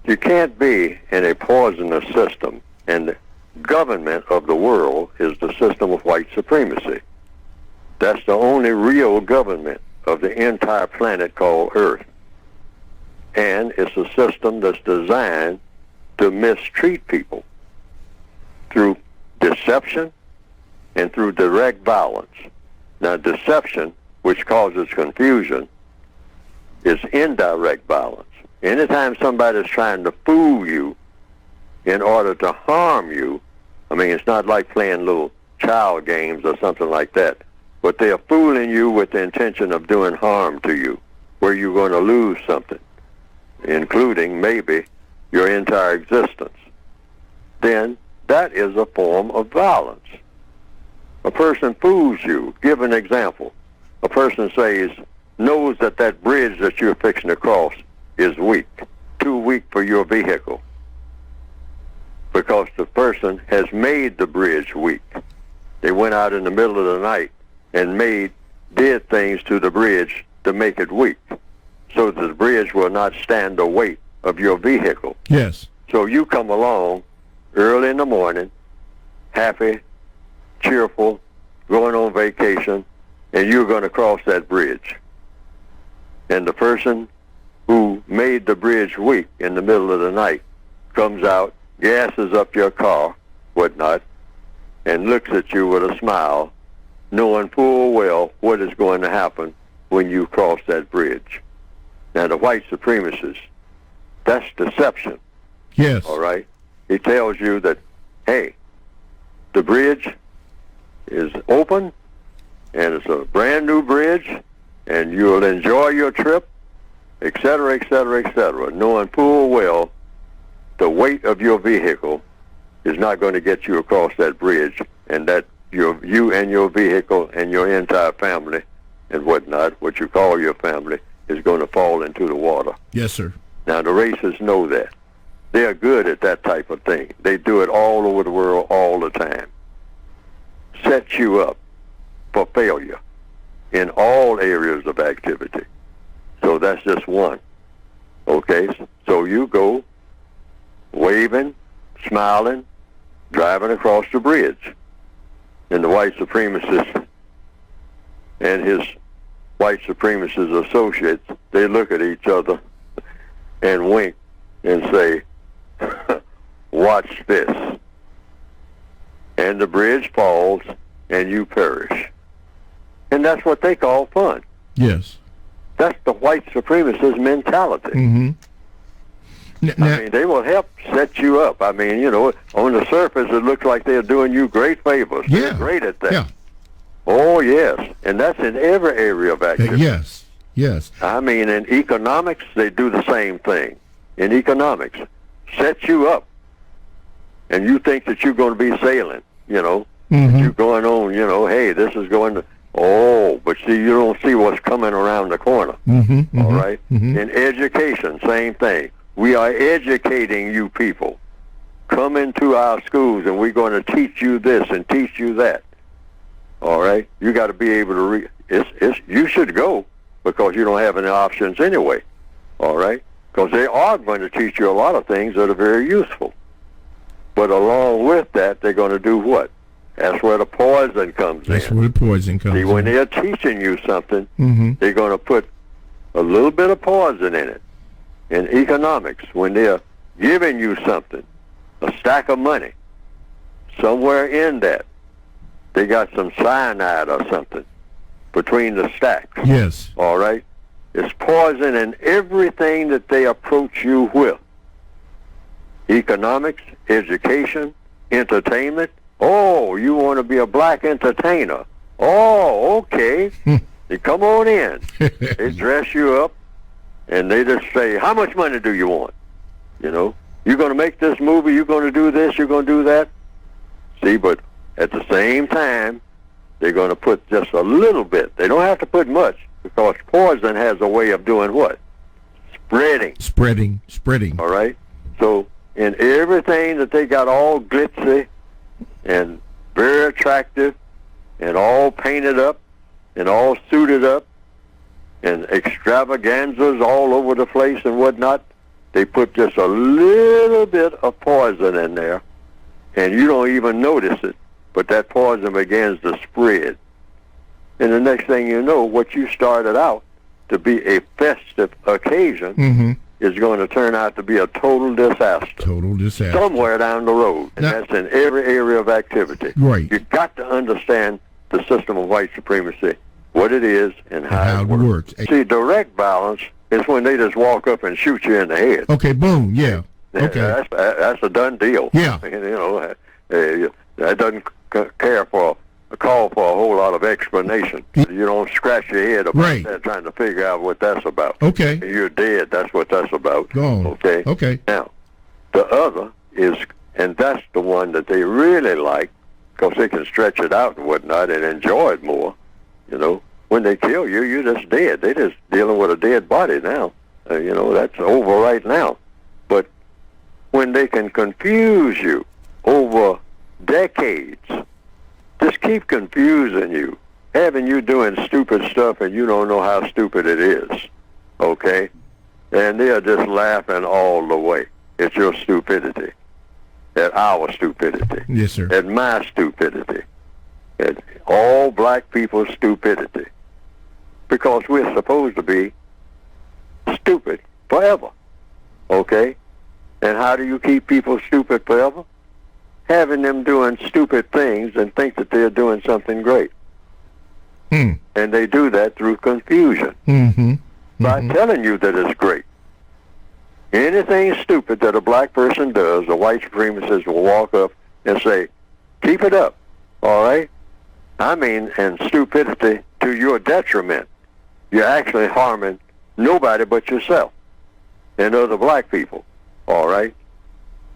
You can't be in a poisonous system, and the government of the world is the system of white supremacy. That's the only real government of the entire planet called Earth. And it's a system that's designed to mistreat people through deception and through direct violence. Now, deception, which causes confusion, is indirect violence. Anytime somebody's trying to fool you in order to harm you, I mean, it's not like playing little child games or something like that, but they're fooling you with the intention of doing harm to you, where you're going to lose something, including maybe your entire existence. Then that is a form of violence. A person fools you. Give an example. A person knows that that bridge that you're fixing to cross is weak, too weak for your vehicle, because the person has made the bridge weak. They went out in the middle of the night and did things to the bridge to make it weak, so that the bridge will not stand the weight of your vehicle. Yes. So you come along early in the morning, happy, cheerful, going on vacation, and you're going to cross that bridge. And the person who made the bridge weak in the middle of the night comes out, gasses up your car, whatnot, and looks at you with a smile, knowing full well what is going to happen when you cross that bridge. Now, the white supremacists, that's deception. Yes. All right? He tells you that, hey, the bridge is open, and it's a brand new bridge, and you'll enjoy your trip, et cetera, et cetera, et cetera, knowing full well the weight of your vehicle is not going to get you across that bridge, and that you and your vehicle and your entire family and whatnot, what you call your family, is going to fall into the water. Yes, sir. Now, the racists know that. They're good at that type of thing. They do it all over the world all the time. Set you up for failure in all areas of activity. So that's just one. Okay? So you go waving, smiling, driving across the bridge. And the white supremacist and his white supremacist associates, they look at each other and wink and say, watch this. And the bridge falls and you perish. And that's what they call fun. Yes. That's the white supremacist mentality. Mm-hmm. I mean, they will help set you up. I mean, you know, on the surface, it looks like they're doing you great favors. Yeah. They're great at that. Yeah. Oh, yes. And that's in every area of activity. Yes. Yes. I mean, in economics, they do the same thing. In economics, set you up. And you think that you're going to be sailing, you know. Mm-hmm. You're going on, you know, hey, this is going to... Oh, but see, you don't see what's coming around the corner. Mm-hmm. Mm-hmm. All right? Mm-hmm. In education, same thing. We are educating you people. Come into our schools, and we're going to teach you this and teach you that. All right? You got to be able to you should go, because you don't have any options anyway. All right? Because they are going to teach you a lot of things that are very useful. But along with that, they're going to do what? That's where the poison comes in. That's where the poison comes in. See, when they're teaching you something, mm-hmm. they're going to put a little bit of poison in it. In economics, when they're giving you something, a stack of money, somewhere in that, they got some cyanide or something between the stacks. Yes. All right? It's poison in everything that they approach you with. Economics, education, entertainment. Oh, you want to be a black entertainer. Oh, okay. You come on in. They dress you up, and they just say, how much money do you want? You know, you're going to make this movie, you're going to do this, you're going to do that. See, but at the same time, they're going to put just a little bit. They don't have to put much, because poison has a way of doing what? Spreading. Spreading. All right? So in everything that they got all glitzy and very attractive and all painted up and all suited up and extravaganzas all over the place and whatnot, they put just a little bit of poison in there, and you don't even notice it, but that poison begins to spread. And the next thing you know, what you started out to be a festive occasion is going to turn out to be a total disaster. Total disaster. Somewhere down the road. And that's in every area of activity. Right. You've got to understand the system of white supremacy, what it is, and how it works. See, direct violence is when they just walk up and shoot you in the head. Okay, boom, yeah. Okay. That's a done deal. Yeah. You know, that doesn't call for a whole lot of explanation. You don't scratch your head about that trying to figure out what that's about. Okay. You're dead. That's what that's about. Gone. Okay. Okay. Now, the other is, and that's the one that they really like, because they can stretch it out and whatnot and enjoy it more. You know, when they kill you, you're just dead. They're just dealing with a dead body now. You know, that's over right now. But when they can confuse you over decades, just keep confusing you, having you doing stupid stuff and you don't know how stupid it is, okay? And they're just laughing all the way at your stupidity, at our stupidity. Yes, sir. At my stupidity, at all black people's stupidity, because we're supposed to be stupid forever, okay? And how do you keep people stupid forever? Having them doing stupid things and think that they're doing something great. And they do that through confusion. By telling you that it's great. Anything stupid that a black person does, the white supremacists will walk up and say, keep it up, all right? I mean, and stupidity to your detriment. You're actually harming nobody but yourself and other black people, all right?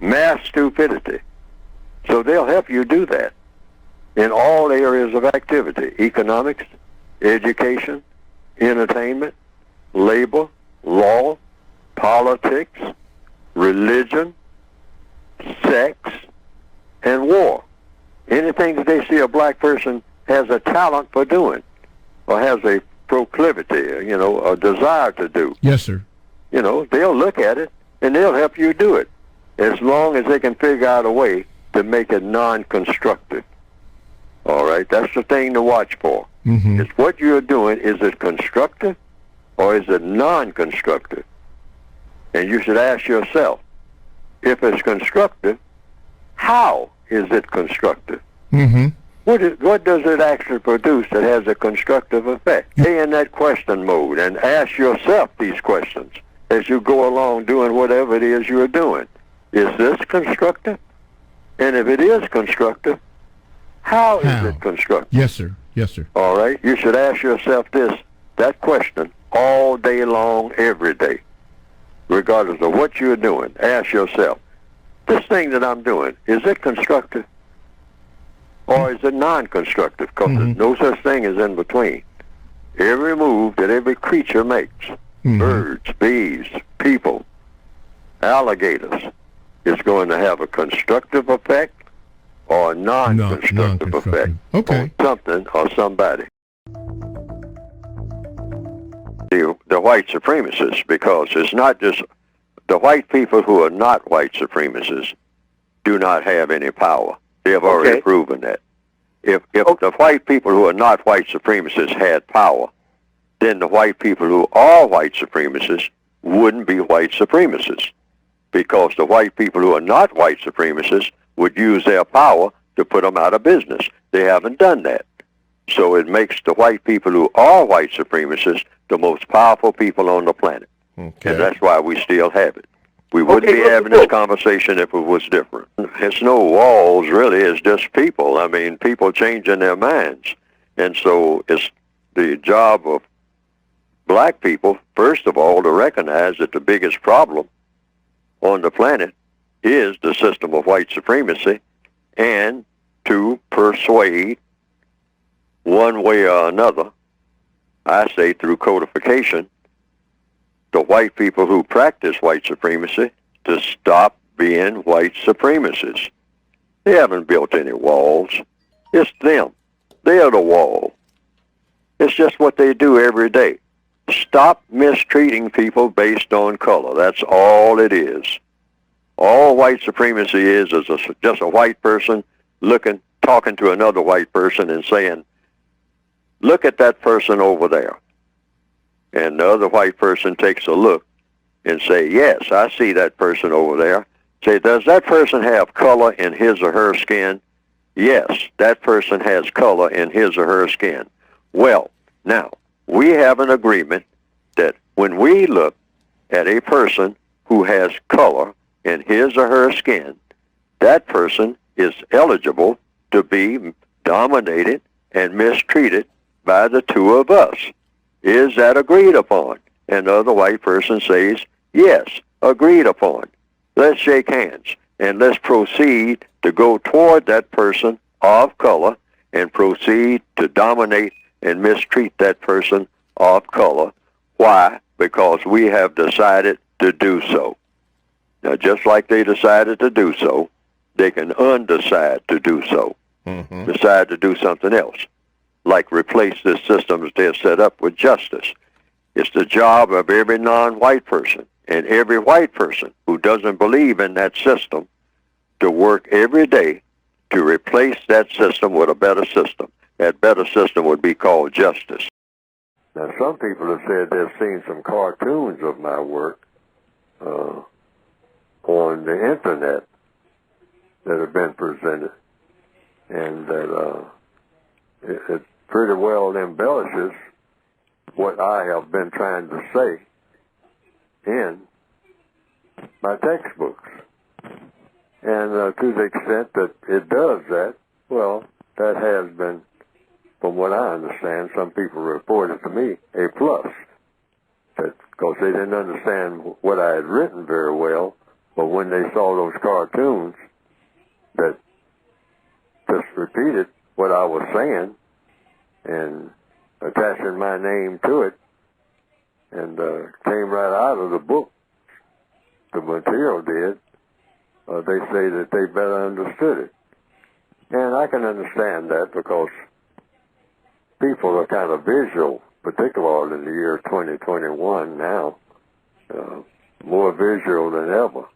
Mass stupidity. So they'll help you do that in all areas of activity: economics, education, entertainment, labor, law, politics, religion, sex, and war. Anything that they see a black person has a talent for doing or has a proclivity, you know, a desire to do. Yes, sir. You know, they'll look at it and they'll help you do it as long as they can figure out a way to make it non-constructive. All right, that's the thing to watch for. It's what you're doing. Is it constructive or is it non-constructive? And you should ask yourself, if it's constructive, how is it constructive? What does it actually produce that has a constructive effect? Stay in that question mode and ask yourself these questions as you go along doing whatever it is you're doing. Is this constructive? And if it is constructive, how is it constructive? Yes, sir. Yes, sir. All right? You should ask yourself that question all day long, every day, regardless of what you're doing. Ask yourself, this thing that I'm doing, is it constructive? Or is it non-constructive? Because there's no such thing as in between. Every move that every creature makes, birds, bees, people, alligators, is going to have a constructive effect or a non-constructive effect on something or somebody. The white supremacists, because it's not just the white people who are not white supremacists do not have any power. They have already proven that. If the white people who are not white supremacists had power, then the white people who are white supremacists wouldn't be white supremacists, because the white people who are not white supremacists would use their power to put them out of business. They haven't done that. So it makes the white people who are white supremacists the most powerful people on the planet. And that's why we still have it. We wouldn't be having this conversation if it was different. It's no walls, really. It's just people. I mean, people changing their minds. And so it's the job of black people, first of all, to recognize that the biggest problem on the planet is the system of white supremacy, and to persuade one way or another, I say through codification, the white people who practice white supremacy to stop being white supremacists. They haven't built any walls. It's them. They are the wall. It's just what they do every day. Stop mistreating people based on color. That's all it is. All white supremacy is just a white person talking to another white person and saying, look at that person over there. And the other white person takes a look and say, yes, I see that person over there. Say, does that person have color in his or her skin? Yes, that person has color in his or her skin. Well, now, we have an agreement that when we look at a person who has color in his or her skin, that person is eligible to be dominated and mistreated by the two of us. Is that agreed upon? And the other white person says, yes, agreed upon. Let's shake hands and let's proceed to go toward that person of color and proceed to dominate and mistreat that person of color. Why? Because we have decided to do so. Now, just like they decided to do so, they can undecide to do so. Decide to do something else, like replace the systems they've set up with justice. It's the job of every non-white person and every white person who doesn't believe in that system to work every day to replace that system with a better system. That better system would be called justice. Now, some people have said they've seen some cartoons of my work on the internet that have been presented, and that it pretty well embellishes what I have been trying to say in my textbooks. And to the extent that it does that, well, that has been, from what I understand, some people reported to me, a plus. Because they didn't understand what I had written very well, but when they saw those cartoons that just repeated what I was saying and attaching my name to it, and came right out of the book, the material did, they say that they better understood it. And I can understand that because people are kind of visual, particularly in the year 2021 now, more visual than ever.